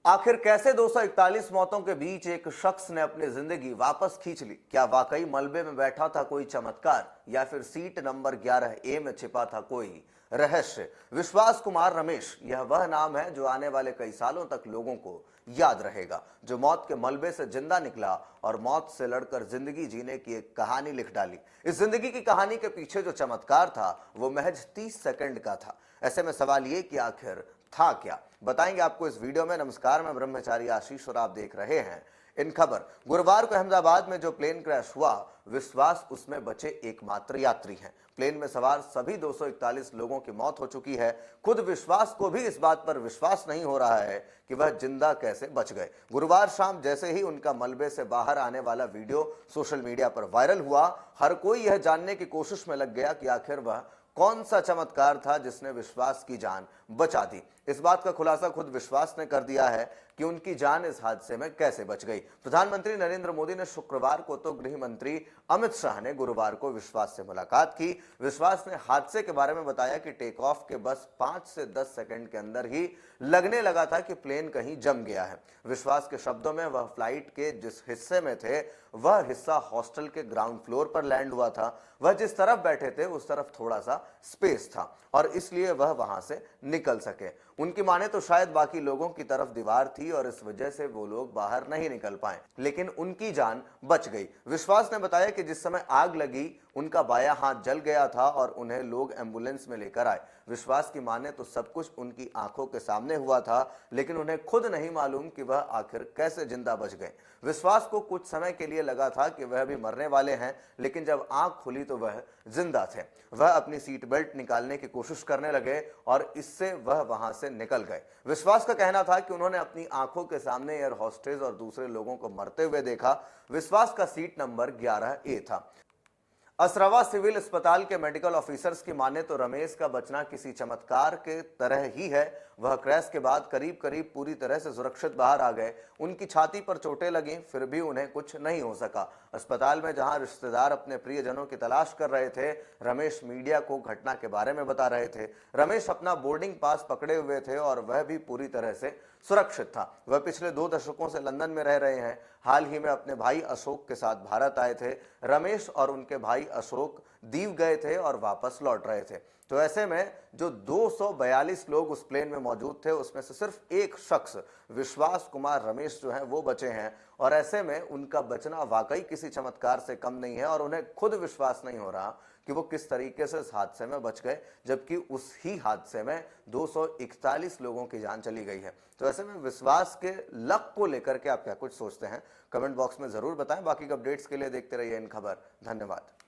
आखिर कैसे 241 मौतों के बीच एक शख्स ने अपनी जिंदगी वापस खींच ली? क्या वाकई मलबे में बैठा था कोई चमत्कार, या फिर सीट नंबर 11A में छिपा था कोई रहस्य? विश्वास कुमार रमेश, यह वह नाम है जो आने वाले कई सालों तक लोगों को याद रहेगा, जो मौत के मलबे से जिंदा निकला और मौत से लड़कर जिंदगी जीने की एक कहानी लिख डाली। इस जिंदगी की कहानी के पीछे जो चमत्कार था वो महज 30 सेकंड का था। ऐसे में सवाल ये कि आखिर था क्या, बताएंगे आपको इस वीडियो में। नमस्कार, मैं ब्रह्मचारी आशीष और आप देख रहे हैं इन खबर। गुरुवार को अहमदाबाद में जो प्लेन क्रैश हुआ, विश्वास उसमें बचे एकमात्र यात्री हैं। प्लेन में सवार सभी 241 लोगों की मौत हो चुकी है। खुद विश्वास को भी इस बात पर विश्वास नहीं हो रहा है कि वह जिंदा कैसे बच गए। गुरुवार शाम जैसे ही उनका मलबे से बाहर आने वाला वीडियो सोशल मीडिया पर वायरल हुआ, हर कोई यह जानने की कोशिश में लग गया कि आखिर वह कौन सा चमत्कार था जिसने विश्वास की जान बचा दी। इस बात का खुलासा खुद विश्वास ने कर दिया है कि उनकी जान इस हादसे में कैसे बच गई। प्रधानमंत्री नरेंद्र मोदी ने शुक्रवार को तो गृह मंत्री अमित शाह ने गुरुवार को विश्वास से मुलाकात की। विश्वास ने हादसे के बारे में बताया कि टेक ऑफ के बस 5 से 10 सेकंड के अंदर ही लगने लगा था कि प्लेन कहीं जम गया है। विश्वास के शब्दों में, वह फ्लाइट के जिस हिस्से में थे वह हिस्सा हॉस्टल के ग्राउंड फ्लोर पर लैंड हुआ था। वह जिस तरफ बैठे थे उस तरफ थोड़ा सा स्पेस था और इसलिए वह वहां से निकल सके। उनकी माने तो शायद बाकी लोगों की तरफ दीवार थी और इस वजह से वो लोग बाहर नहीं निकल पाए, लेकिन उनकी जान बच गई। विश्वास ने बताया कि जिस समय आग लगी उनका बायां हाथ जल गया था और उन्हें लोग एम्बुलेंस में लेकर आए। विश्वास की माने तो सब कुछ उनकी आंखों के सामने हुआ था, लेकिन उन्हें खुद नहीं मालूम कि वह आखिर कैसे जिंदा बच गए। विश्वास को कुछ समय के लिए लगा था कि वह भी मरने वाले हैं, लेकिन जब आंख खुली तो वह जिंदा थे। वह अपनी सीट बेल्ट निकालने की कोशिश करने लगे और इससे वह वहां से निकल गए। विश्वास का कहना था कि उन्होंने अपनी आंखों के सामने एयर होस्टेस और दूसरे लोगों को मरते हुए देखा। विश्वास का सीट नंबर 11A था। असरावा सिविल अस्पताल के मेडिकल ऑफिसर्स की माने तो रमेश का बचना किसी चमत्कार के तरह ही है। वह क्रैश के बाद करीब करीब पूरी तरह से सुरक्षित बाहर आ गए। उनकी छाती पर चोटें लगीं, फिर भी उन्हें कुछ नहीं हो सका। अस्पताल में जहां रिश्तेदार अपने प्रियजनों की तलाश कर रहे थे, रमेश मीडिया को घटना के बारे में बता रहे थे। रमेश अपना बोर्डिंग पास पकड़े हुए थे और वह भी पूरी तरह से सुरक्षित था। वह पिछले 2 दशकों से लंदन में रह रहे हैं। हाल ही में अपने भाई अशोक के साथ भारत आए थे। रमेश और उनके भाई अशोक दीव गए थे और वापस लौट रहे थे। तो ऐसे में जो 242 लोग उस प्लेन में मौजूद थे, उसमें से सिर्फ एक शख्स विश्वास कुमार रमेश जो हैं वो बचे हैं। और ऐसे में उनका बचना वाकई किसी चमत्कार से कम नहीं है और उन्हें खुद विश्वास नहीं हो रहा कि वो किस तरीके से इस हादसे में बच गए, जबकि उस ही हादसे में 241 लोगों की जान चली गई है। तो ऐसे में विश्वास के लक को लेकर के आप क्या कुछ सोचते हैं, कमेंट बॉक्स में जरूर बताएं। बाकी अपडेट्स के लिए देखते रहिए इन खबर। धन्यवाद।